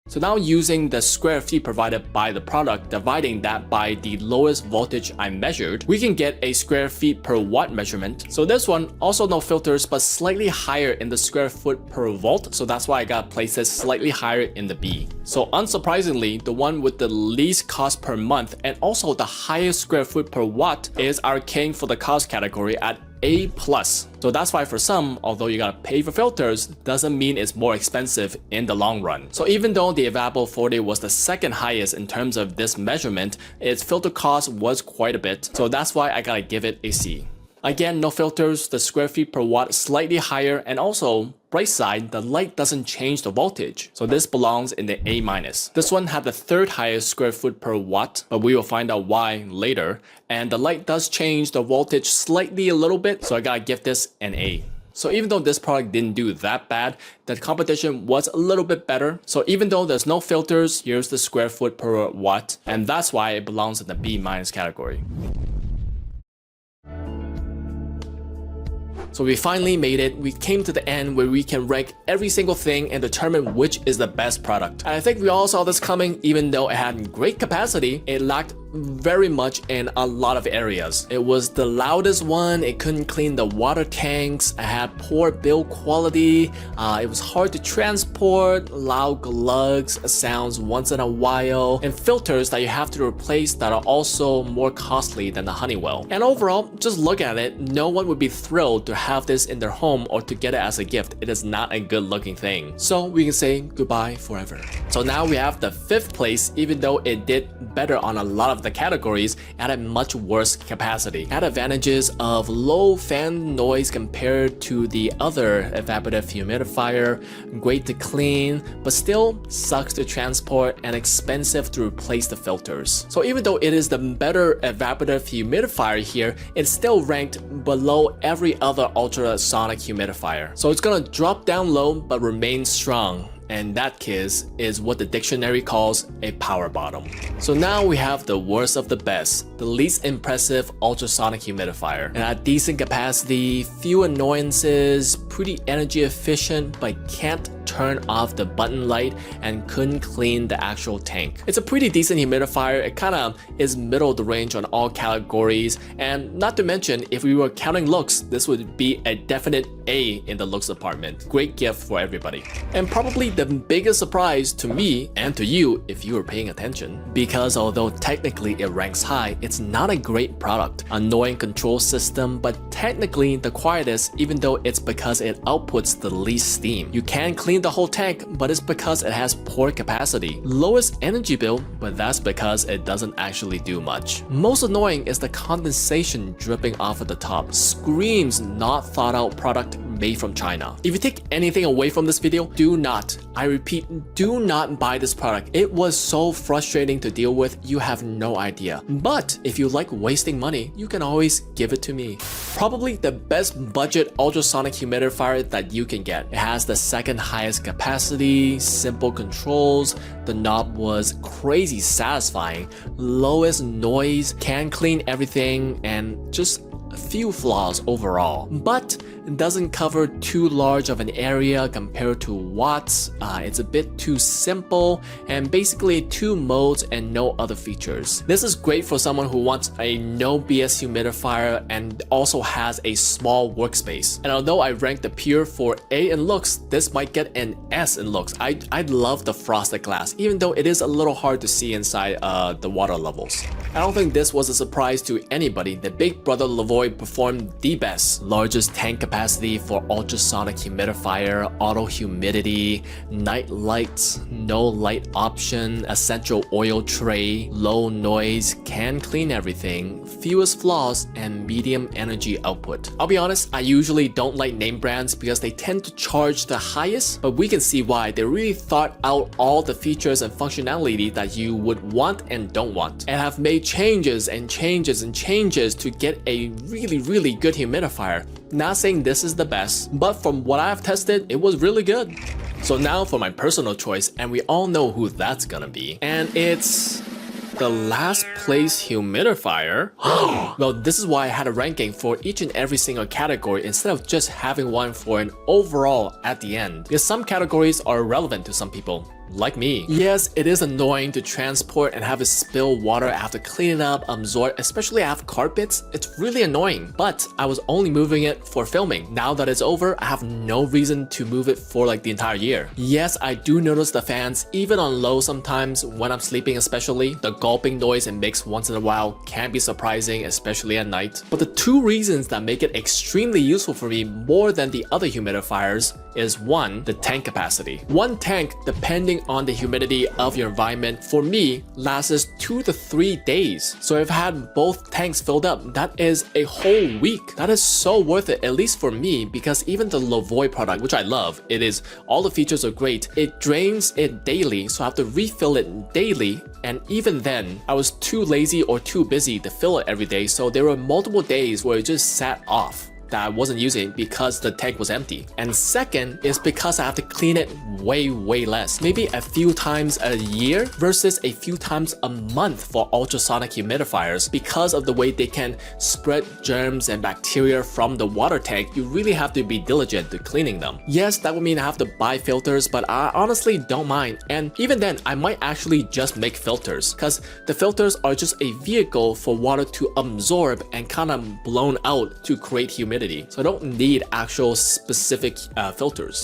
So now using the square feet provided by the product, dividing that by the lowest voltage I measured, we can get a square feet per watt measurement. So this one, also no filters, but slightly higher in the square foot per volt. So that's why I got places slightly higher in the B. So unsurprisingly, the one with the least cost per month and also the highest square foot per watt is our king for the cost category at A+. So that's why for some, although you gotta pay for filters, doesn't mean it's more expensive in the long run. So even though the Evapor 40 was the second highest in terms of this measurement, its filter cost was quite a bit. So that's why I gotta give it a C. Again, no filters, the square feet per watt slightly higher, and also bright side, the light doesn't change the voltage. So this belongs in the A-. This one had the third highest square foot per watt, but we will find out why later. And the light does change the voltage slightly a little bit, so I gotta give this an A. So even though this product didn't do that bad, the competition was a little bit better. So even though there's no filters, here's the square foot per watt, and that's why it belongs in the B- category. So we finally made it. We came to the end where we can rank every single thing and determine which is the best product. And I think we all saw this coming. Even though it had great capacity, it lacked very much in a lot of areas. It was the loudest one, it couldn't clean the water tanks, it had poor build quality, it was hard to transport, loud glugs, sounds once in a while, and filters that you have to replace that are also more costly than the Honeywell. And overall, just look at it, no one would be thrilled to have this in their home or to get it as a gift. It is not a good looking thing. So we can say goodbye forever. So now we have the 5th place, even though it did better on a lot of the categories at a much worse capacity. It had advantages of low fan noise compared to the other evaporative humidifier, great to clean, but still sucks to transport and expensive to replace the filters. So even though it is the better evaporative humidifier here, it's still ranked below every other ultrasonic humidifier. So it's gonna drop down low but remain strong. And that, kids, is what the dictionary calls a power bottom. So now we have the worst of the best, the least impressive ultrasonic humidifier. It had decent capacity, few annoyances, pretty energy efficient, but can't turn off the button light and couldn't clean the actual tank. It's a pretty decent humidifier. It kind of is middle of the range on all categories, and not to mention, if we were counting looks, this would be a definite A in the looks department. Great gift for everybody. And probably the biggest surprise to me and to you if you were paying attention, because although technically it ranks high, it's not a great product. Annoying control system, but technically the quietest, even though it's because it outputs the least steam. You can clean the whole tank, but it's because it has poor capacity. Lowest energy bill, but that's because it doesn't actually do much. Most annoying is the condensation dripping off of the top. Screams not thought out product made from China. If you take anything away from this video, do not, I repeat, do not buy this product. It was so frustrating to deal with, you have no idea. But if you like wasting money, you can always give it to me. Probably the best budget ultrasonic humidifier that you can get. It has the second highest capacity, simple controls, the knob was crazy satisfying, lowest noise, can clean everything, and just a few flaws overall. But it doesn't cover too large of an area compared to watts. It's a bit too simple and basically 2 modes and no other features. This is great for someone who wants a no BS humidifier and also has a small workspace. And although I ranked the Pure for A in looks, this might get an S in looks. I love the frosted glass, even though it is a little hard to see inside the water levels. I don't think this was a surprise to anybody. The big brother Levoit performed the best. Largest tank capacity for ultrasonic humidifier, auto humidity, night lights, no light option, essential oil tray, low noise, can clean everything, fewest flaws, and medium energy output. I'll be honest, I usually don't like name brands because they tend to charge the highest, but we can see why. They really thought out all the features and functionality that you would want and don't want, and have made changes and changes and changes to get a really good humidifier. Not saying this is the best, but from what I've tested, it was really good. So now for my personal choice, and we all know who that's gonna be, and it's the last place humidifier. Well, this is why I had a ranking for each and every single category instead of just having one for an overall at the end, because some categories are relevant to some people. like me. Yes, it is annoying to transport and have it spill water. I have to clean it up, absorb, especially I have carpets. It's really annoying, but I was only moving it for filming. Now that it's over, I have no reason to move it for like the entire year. Yes, I do notice the fans, even on low sometimes when I'm sleeping especially. The gulping noise it makes once in a while can be surprising, especially at night. But the two reasons that make it extremely useful for me more than the other humidifiers is one, the tank capacity. One tank, depending on the humidity of your environment, for me lasts 2 to 3 days. So if I had both tanks filled up, that is a whole week. That is so worth it, at least for me, because even the Levoit product, which I love, it is, all the features are great. It drains it daily, so I have to refill it daily. And even then, I was too lazy or too busy to fill it every day. So there were multiple days where it just sat off that I wasn't using because the tank was empty. And second is because I have to clean it way less, maybe a few times a year versus a few times a month for ultrasonic humidifiers. Because of the way they can spread germs and bacteria from the water tank, you really have to be diligent to cleaning them. Yes, that would mean I have to buy filters, but I honestly don't mind. And even then, I might actually just make filters, because the filters are just a vehicle for water to absorb and kind of blown out to create humidity. So I don't need actual specific filters.